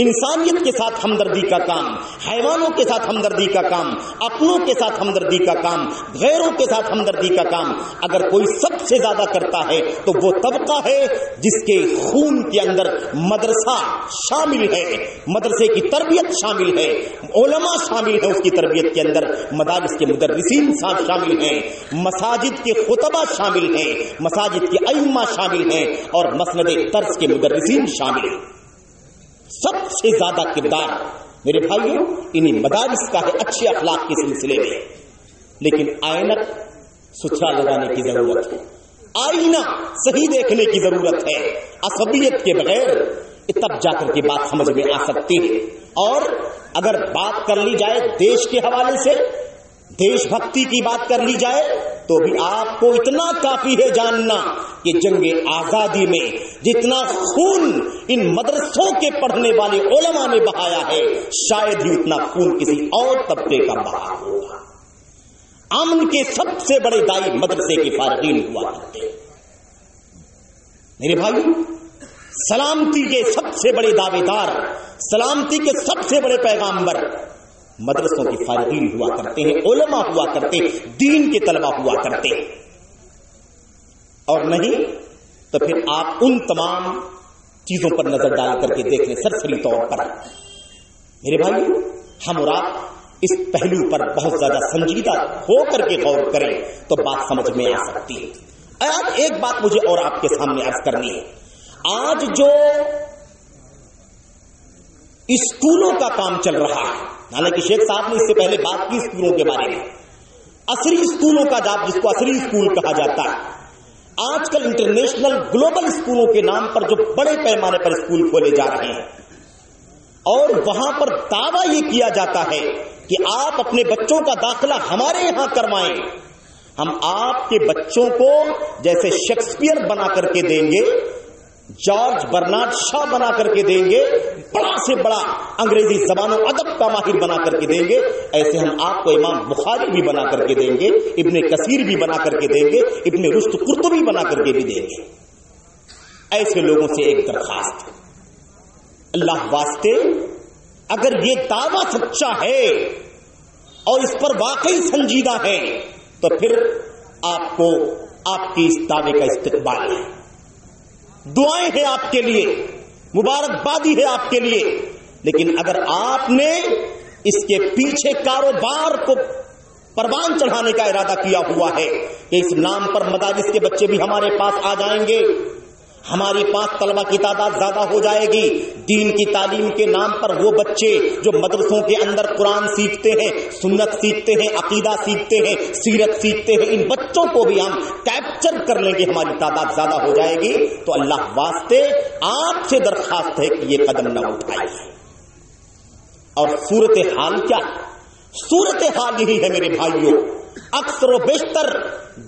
انسانیت کے ساتھ ہمدردی کا کام، حیوانوں کے ساتھ ہمدردی کا کام، اپنوں کے ساتھ ہمدردی کا کام، غیروں کے ساتھ ہمدردی کا کام اگر کوئی سب سے زیادہ کرتا ہے تو وہ طبقہ ہے جس کے خون کے اندر مدرسہ شامل ہے، مدرسے کی تربیت شامل ہے، علماء شامل ہیں اس کی تربیت کے اندر، مدارس کے مدرسین شامل ہیں، مساجد کے خطبہ شامل ہیں، مساجد کے ائمہ شامل ہیں، اور مسند طرز کے مدرسین شامل ہیں۔ سب سے زیادہ کردار میرے بھائیوں انہی مدارس کا ہے اچھے اخلاق کے سلسلے میں، لیکن آئینہ ستھرا لگانے کی ضرورت ہے، آئینہ صحیح دیکھنے کی ضرورت ہے، عصبیت کے بغیر تب جا کر کے بات سمجھ میں آ سکتی ہے۔ اور اگر بات کر لی جائے دیش کے حوالے سے، دیش بھکتی کی بات کر لی جائے تو بھی آپ کو اتنا کافی ہے جاننا کہ جنگ آزادی میں جتنا خون ان مدرسوں کے پڑھنے والے علماء نے بہایا ہے شاید ہی اتنا خون کسی اور طبقے کا بہا ہوگا۔ امن کے سب سے بڑے دائی مدرسے کے فارغین ہوا کرتے ہیں میرے بھائی، سلامتی کے سب سے بڑے دعوے دار، سلامتی کے سب سے بڑے پیغامبر مدرسوں کے فارغین ہوا کرتے ہیں، علماء ہوا کرتے ہیں، دین کے طلبہ ہوا کرتے ہیں۔ اور نہیں تو پھر آپ ان تمام چیزوں پر نظر ڈال کر کے دیکھ لیں سرسری طور پر میرے بھائی، ہم اور آپ اس پہلو پر بہت زیادہ سنجیدہ ہو کر کے غور کریں تو بات سمجھ میں آ سکتی ہے۔ آج ایک بات مجھے اور آپ کے سامنے عرض کرنی ہے، آج جو اسکولوں کا کام چل رہا ہے، حالانکہ شیخ صاحب نے اس سے پہلے بات کی اسکولوں کے بارے میں، عصری اسکولوں کا جس کو عصری اسکول کہا جاتا ہے، آج کل انٹرنیشنل گلوبل اسکولوں کے نام پر جو بڑے پیمانے پر اسکول کھولے جا رہے ہیں اور وہاں پر دعویٰ یہ کیا جاتا ہے کہ آپ اپنے بچوں کا داخلہ ہمارے یہاں کروائیں، ہم آپ کے بچوں کو جیسے شیکسپیئر بنا کر کے دیں گے، جارج برنارڈ شاہ بنا کر کے دیں گے، بڑا سے بڑا انگریزی زبان و ادب کا ماہر بنا کر کے دیں گے، ایسے ہم آپ کو امام بخاری بھی بنا کر کے دیں گے، ابن کثیر بھی بنا کر کے دیں گے، ابن رشد قرطبی بنا کر کے بھی دیں گے۔ ایسے لوگوں سے ایک درخواست، اللہ واسطے اگر یہ دعویٰ سچا ہے اور اس پر واقعی سنجیدہ ہے تو پھر آپ کو آپ کی اس دعوے کا استقبال ہے، دعائیں ہیں آپ کے لیے، مبارکبادی ہے آپ کے لیے، لیکن اگر آپ نے اس کے پیچھے کاروبار کو پروان چڑھانے کا ارادہ کیا ہوا ہے کہ اس نام پر مدارس کے بچے بھی ہمارے پاس آ جائیں گے، ہماری پاس طلبہ کی تعداد زیادہ ہو جائے گی، دین کی تعلیم کے نام پر وہ بچے جو مدرسوں کے اندر قرآن سیکھتے ہیں، سنت سیکھتے ہیں، عقیدہ سیکھتے ہیں، سیرت سیکھتے ہیں، ان بچوں کو بھی ہم کیپچر کر لیں گے، ہماری تعداد زیادہ ہو جائے گی، تو اللہ واسطے آپ سے درخواست ہے کہ یہ قدم نہ اٹھائیے۔ اور صورتحال کیا؟ صورتحال یہی ہے میرے بھائیوں، اکثر و بیشتر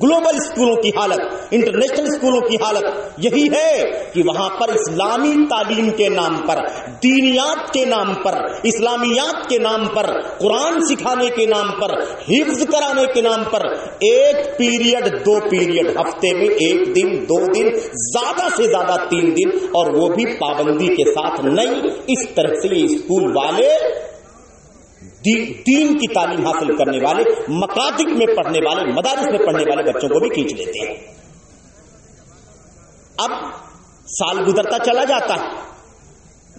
گلوبل اسکولوں کی حالت, انٹرنیشنل اسکولوں کی حالت یہی ہے کہ وہاں پر اسلامی تعلیم کے نام پر, دینیات کے نام پر, اسلامیات کے نام پر, قرآن سکھانے کے نام پر, حفظ کرانے کے نام پر 1 پیریڈ 2 پیریڈ ہفتے میں 1 دن 2 دن زیادہ سے زیادہ 3 دن, اور وہ بھی پابندی کے ساتھ نہیں. اس طرح سے یہ اسکول والے دین کی تعلیم حاصل کرنے والے, مکاتب میں پڑھنے والے, مدارس میں پڑھنے والے بچوں کو بھی کھینچ لیتے ہیں. اب سال گزرتا چلا جاتا ہے,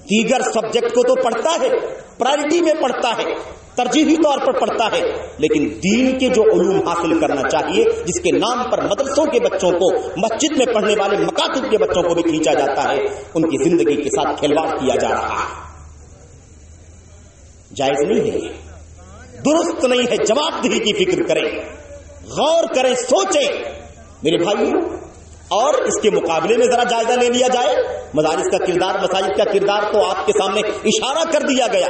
دیگر سبجیکٹ کو تو پڑھتا ہے, پرائرٹی میں پڑھتا ہے, ترجیحی طور پر پڑھتا ہے, لیکن دین کے جو علوم حاصل کرنا چاہیے, جس کے نام پر مدرسوں کے بچوں کو, مسجد میں پڑھنے والے مکاتب کے بچوں کو بھی کھینچا جاتا ہے, ان کی زندگی کے ساتھ کھلواڑ کیا جا رہا ہے. جائز نہیں ہے, درست نہیں ہے. جواب دہی کی فکر کریں, غور کریں, سوچیں میرے بھائی. اور اس کے مقابلے میں ذرا جائزہ لے لیا جائے مدارس کا کردار, مساجد کا کردار تو آپ کے سامنے اشارہ کر دیا گیا.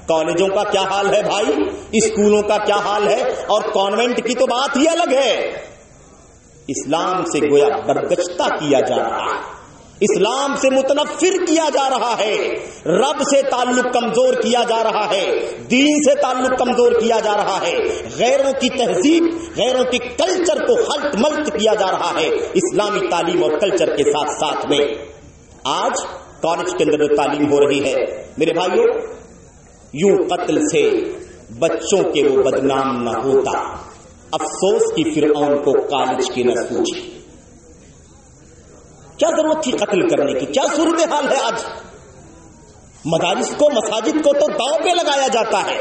کالجوں کا کیا حال ہے بھائی, اسکولوں کا کیا حال ہے, اور کانوینٹ کی تو بات ہی الگ ہے. اسلام سے گویا برگشتہ کیا جا رہا ہے, اسلام سے متنفر کیا جا رہا ہے, رب سے تعلق کمزور کیا جا رہا ہے, دین سے تعلق کمزور کیا جا رہا ہے, غیروں کی تہذیب, غیروں کے کلچر کو خلط ملط کیا جا رہا ہے اسلامی تعلیم اور کلچر کے ساتھ ساتھ میں. آج کالج کے اندر جو تعلیم ہو رہی ہے میرے بھائیوں, یوں قتل سے بچوں کے وہ بدنام نہ ہوتا. افسوس کی فرعون کو کالج کی نہ سوچی. کیا ضرورت تھی قتل کرنے کی, کیا صورتحال ہے آج. مدارس کو, مساجد کو تو داؤ پہ لگایا جاتا ہے,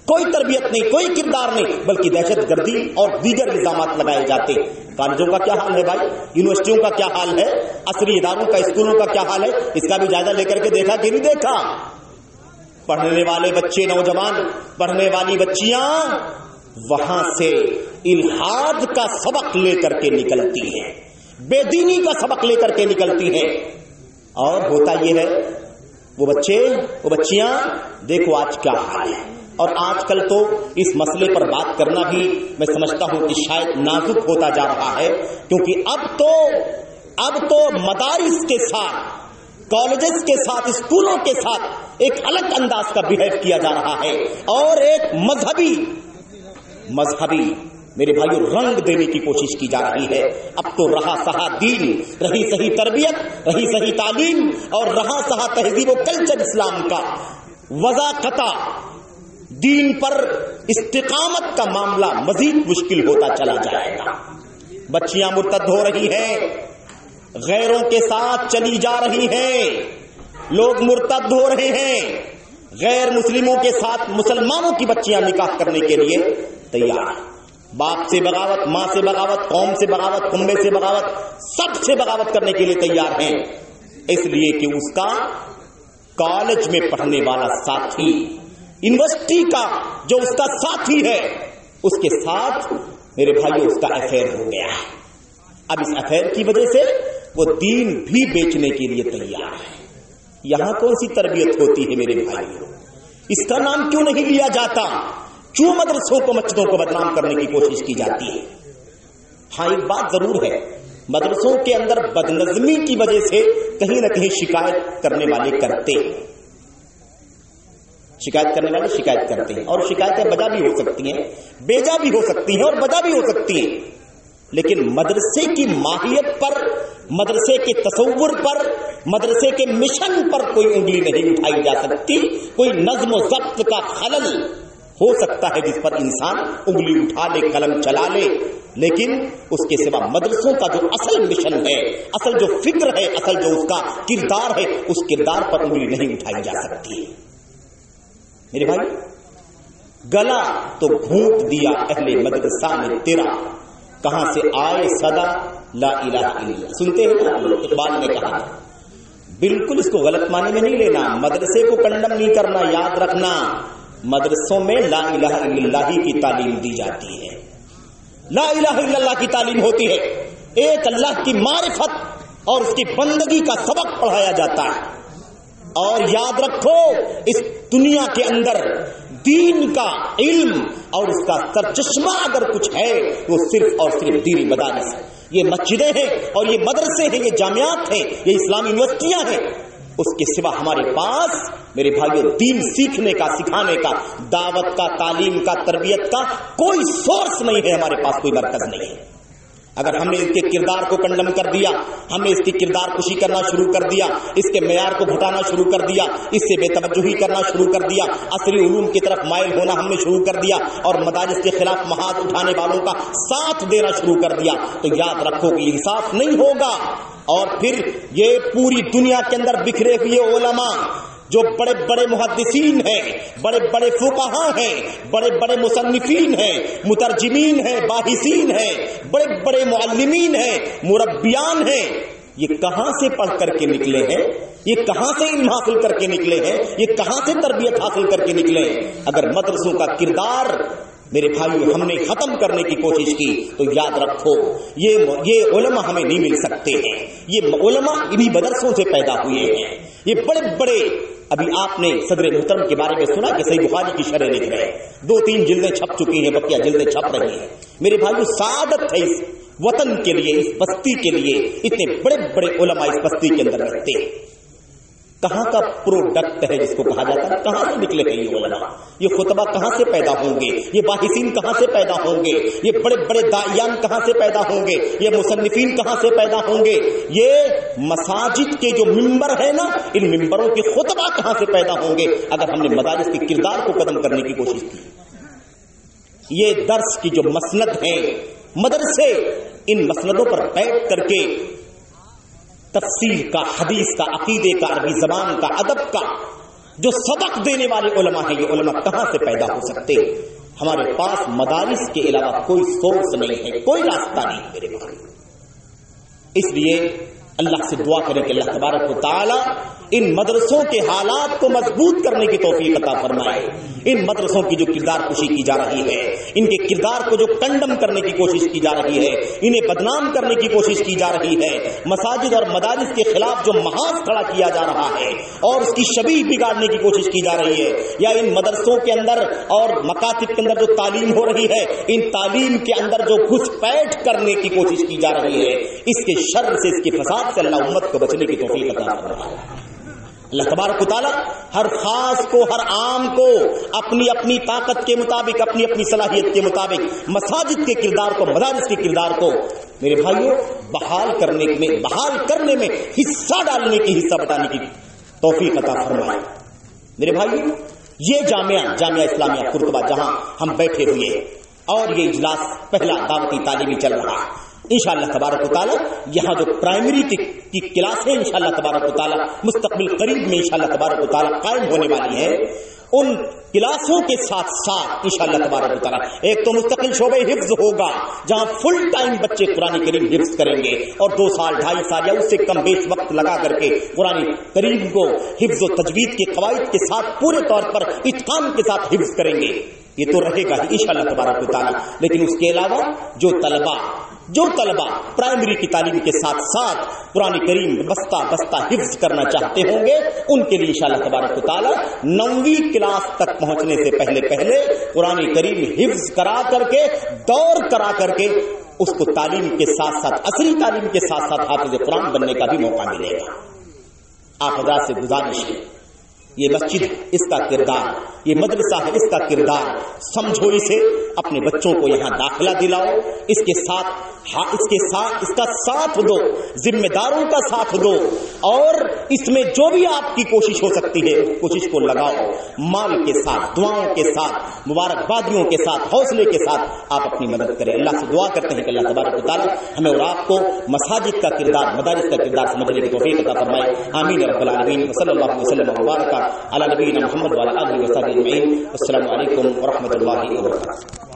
کوئی تربیت نہیں, کوئی کردار نہیں, بلکہ دہشت گردی اور دیگر الزامات لگائے جاتے. کالجوں کا کیا حال ہے بھائی, یونیورسٹیوں کا کیا حال ہے, عصری اداروں کا, اسکولوں کا کیا حال ہے, اس کا بھی جائزہ لے کر کے دیکھا کہ نہیں دیکھا. پڑھنے والے بچے, نوجوان, پڑھنے والی بچیاں وہاں سے الحاد کا سبق لے کر کے نکلتی ہیں, بے دینی کا سبق لے کر کے نکلتی ہیں. اور ہوتا یہ ہے وہ بچے, وہ بچیاں, دیکھو آج کیا حال ہے. اور آج کل تو اس مسئلے پر بات کرنا بھی میں سمجھتا ہوں کہ شاید نازک ہوتا جا رہا ہے, کیونکہ اب تو مدارس کے ساتھ, کالجز کے ساتھ, اسکولوں کے ساتھ ایک الگ انداز کا بہیو کیا جا رہا ہے, اور ایک مذہبی میرے بھائیو رنگ دینے کی کوشش کی جا رہی ہے. اب تو رہا سہا دین, رہی صحیح تربیت, رہی صحیح تعلیم, اور رہا سہا تہذیب و کلچر اسلام کا, وضاقتہ دین پر استقامت کا معاملہ مزید مشکل ہوتا چلا جائے گا. بچیاں مرتد ہو رہی ہیں, غیروں کے ساتھ چلی جا رہی ہیں, لوگ مرتد ہو رہے ہیں, غیر مسلموں کے ساتھ مسلمانوں کی بچیاں نکاح کرنے کے لیے تیار. باپ سے بغاوت, ماں سے بغاوت, قوم سے بغاوت, کنبے سے بغاوت, سب سے بغاوت کرنے کے لیے تیار ہیں, اس لیے کہ اس کا کالج میں پڑھنے والا ساتھی, یونیورسٹی کا جو اس کا ساتھی ہے, اس کے ساتھ میرے بھائیو اس کا افیئر ہو گیا ہے. اب اس افیئر کی وجہ سے وہ دین بھی بیچنے کے لیے تیار ہے. یہاں کون سی تربیت ہوتی ہے میرے بھائیو, اس کا نام کیوں نہیں لیا جاتا, کیوں مدرسوں کو, مسجدوں کو بدنام کرنے کی کوشش کی جاتی ہے. ہاں ایک بات ضرور ہے, مدرسوں کے اندر بدنظمی کی وجہ سے کہیں نہ کہیں شکایت کرنے والے کرتے ہیں, شکایت کرنے والے شکایت کرتے ہیں, اور شکایتیں بجا بھی ہو سکتی ہیں, بیجا بھی ہو سکتی ہیں, اور بجا بھی ہو سکتی ہیں. لیکن مدرسے کی ماہیت پر, مدرسے کے تصور پر, مدرسے کے مشن پر کوئی انگلی نہیں اٹھائی جا سکتی. کوئی نظم و ضبط کا خلل ہو سکتا ہے جس پر انسان انگلی اٹھا لے, قلم چلا لے, لیکن اس کے سوا مدرسوں کا جو اصل مشن ہے, اصل جو فکر ہے, اصل جو اس کا کردار ہے, اس کردار پر انگلی نہیں اٹھائی جا سکتی. میرے بھائی, گلا تو گھونٹ دیا اہل مدرسہ نے تیرا, کہاں سے آئے صدا لا الہ الا اللہ. سنتے ہیں نا, اقبال نے کہا تھا. بالکل اس کو غلط معنی میں نہیں لینا, مدرسے کو کنڈم نہیں کرنا. یاد رکھنا, مدرسوں میں لا الہ الا اللہ کی تعلیم دی جاتی ہے, لا الہ الا اللہ کی تعلیم ہوتی ہے, ایک اللہ کی معرفت اور اس کی بندگی کا سبق پڑھایا جاتا ہے. اور یاد رکھو, اس دنیا کے اندر دین کا علم اور اس کا سرچشمہ اگر کچھ ہے تو صرف اور صرف دینی مدارس ہے. یہ مسجدیں ہیں اور یہ مدرسے ہیں، یہ جامعات ہیں، یہ اسلامی یونیورسٹیاں ہیں. اس کے سوا ہمارے پاس میرے بھائیوں دین سیکھنے کا، سکھانے کا، دعوت کا، تعلیم کا، تربیت کا کوئی سورس نہیں ہے. ہمارے پاس کوئی مرکز نہیں ہے. اگر ہم نے اس کے کردار کو کنڈم کر دیا، ہم نے اس کی کردار کشی کرنا شروع کر دیا، اس کے معیار کو گھٹانا شروع کر دیا، اس سے بے توجہی کرنا شروع کر دیا، عصری علوم کی طرف مائل ہونا ہم نے شروع کر دیا اور مدارس کے خلاف محاذ اٹھانے والوں کا ساتھ دینا شروع کر دیا، تو یاد رکھو کہ انصاف نہیں ہوگا. اور پھر یہ پوری دنیا کے اندر بکھرے ہوئے علماء جو بڑے بڑے محدثین ہیں، بڑے بڑے فقہاء ہیں، بڑے بڑے مصنفین ہیں، مترجمین ہیں، باحثین ہیں، بڑے بڑے معلمین ہیں، مربیان ہیں، یہ کہاں سے پڑھ کر کے نکلے ہیں؟ یہ کہاں سے علم حاصل کر کے نکلے ہیں؟ یہ کہاں سے تربیت حاصل کر کے نکلے ہیں؟ اگر مدرسوں کا کردار میرے بھائیو ہم نے ختم کرنے کی کوشش کی تو یاد رکھو یہ علماء ہمیں نہیں مل سکتے ہیں. یہ علماء انہی مدرسوں سے پیدا ہوئے ہیں. یہ بڑے بڑے، ابھی آپ نے صدر محترم کے بارے میں سنا کہ صحیح بخاری کی شرح لکھ رہے ہیں، 2-3 جلدیں چھپ چکی ہیں، بقیہ جلدیں چھپ رہی ہیں. میرے بھائیو سعادت ہے اس وطن کے لیے، اس بستی کے لیے، اتنے بڑے بڑے علماء اس بستی کے اندر رہتے ہیں. کہاں کا پروڈکٹ ہے جس کو کہا جاتا ہے؟ کہاں سے نکلے گئے یہ علماء؟ یہ خطبہ کہاں سے پیدا ہوں گے؟ یہ باحثین کہاں سے پیدا ہوں گے؟ یہ بڑے بڑے داعیان کہاں سے پیدا ہوں گے؟ یہ مصنفین کہاں سے پیدا ہوں گے؟ یہ مساجد کے جو ممبر ہے نا، ان ممبروں کے خطبہ کہاں سے پیدا ہوں گے اگر ہم نے مدارس کے کردار کو ختم کرنے کی کوشش کی؟ یہ درس کی جو مسند ہیں، مدرسے، ان مسندوں پر بیٹھ کر کے تفسیر کا، حدیث کا، عقیدے کا، عربی زبان کا، ادب کا جو سبق دینے والے علماء ہیں، یہ علماء کہاں سے پیدا ہو سکتے؟ ہمارے پاس مدارس کے علاوہ کوئی سورس نہیں ہے، کوئی راستہ نہیں ہے میرے بھائی. اس لیے اللہ سے دعا کریں کہ اللہ تبارک و تعالی ان مدرسوں کے حالات کو مضبوط کرنے کی توفیق عطا فرمائے. ان مدرسوں کی جو کردار کشی کی جا رہی ہے، ان کے کردار کو جو کنڈم کرنے کی کوشش کی جا رہی ہے، انہیں بدنام کرنے کی کوشش کی جا رہی ہے، مساجد اور مدارس کے خلاف جو محاذ کھڑا کیا جا رہا ہے اور اس کی شبیہ بگاڑنے کی کوشش کی جا رہی ہے، یا ان مدرسوں کے اندر اور مکاتب کے اندر جو تعلیم ہو رہی ہے، ان تعلیم کے اندر جو گھس پیٹ کرنے کی کوشش کی جا رہی ہے، اس کے شر سے، اس کے فساد سے اللہ امت کو بچنے کی توفیق عطا فرمائے. اللہ تبارک و تعالی ہر خاص کو، ہر عام کو اپنی اپنی طاقت کے مطابق، اپنی اپنی صلاحیت کے مطابق مساجد کے کردار کو، مدارس کے کردار کو میرے بھائیوں بحال کرنے میں حصہ ڈالنے کی، حصہ بٹانے کی توفیق عطا فرمائے. میرے بھائیوں یہ جامعہ اسلامیہ قرطبہ جہاں ہم بیٹھے ہوئے ہیں اور یہ اجلاس پہلا دعوتی تعلیمی چل رہا ہے، انشاءاللہ تبارک و تعالی یہاں جو پرائمری کی کلاسیں انشاءاللہ تبارک و تعالی مستقبل قریب میں انشاءاللہ تبارک و تعالی قائم ہونے والی ہیں، ان کلاسوں کے ساتھ ساتھ انشاءاللہ تبارک و تعالی ایک تو مستقل شعبہ حفظ ہوگا جہاں فل ٹائم بچے قرآن کریم حفظ کریں گے اور 2 سال 2.5 سال یا اس سے کم بیش وقت لگا کر کے قرآن کریم کو حفظ و تجوید کے قواعد کے ساتھ پورے طور پر اتقان کے ساتھ حفظ کریں گے. یہ تو رہے گا انشاءاللہ تبارک و تعالی. لیکن اس کے علاوہ جو طلبہ پرائمری کی تعلیم کے ساتھ ساتھ قرآن کریم بستہ حفظ کرنا چاہتے ہوں گے، ان کے لیے انشاءاللہ تبارک و تعالی 9ویں کلاس تک پہنچنے سے پہلے قرآن کریم حفظ کرا کر کے، دور کرا کر کے اس کو تعلیم کے ساتھ ساتھ، عصری تعلیم کے ساتھ ساتھ حافظ قرآن بننے کا بھی موقع ملے گا. آپ حضرات سے گزارش ہے، یہ مسجد اس کا کردار، یہ مدرسہ ہے اس کا کردار، سمجھو اسے، اپنے بچوں کو یہاں داخلہ دلاؤ، اس کا ساتھ دو، ذمہ داروں کا ساتھ دو، اور اس میں جو بھی آپ کی کوشش ہو سکتی ہے اس کوشش کو لگاؤ، مال کے ساتھ، دعاؤں کے ساتھ، مبارکبادیوں کے ساتھ، حوصلے کے ساتھ آپ اپنی مدد کریں. اللہ سے دعا کرتے ہیں کہ اللہ تبارک و تعالی ہمیں اور آپ کو مساجد کا کردار، مدارس کا کردار سمجھنے کی توفیق عطا فرمائے. آمین رب العالمین. صلی اللہ علیہ وسلم وبارک علی نبینا محمد وعلی آلہ وصحبہ اجمعین. السلام علیکم ورحمۃ اللہ وبرکاتہ.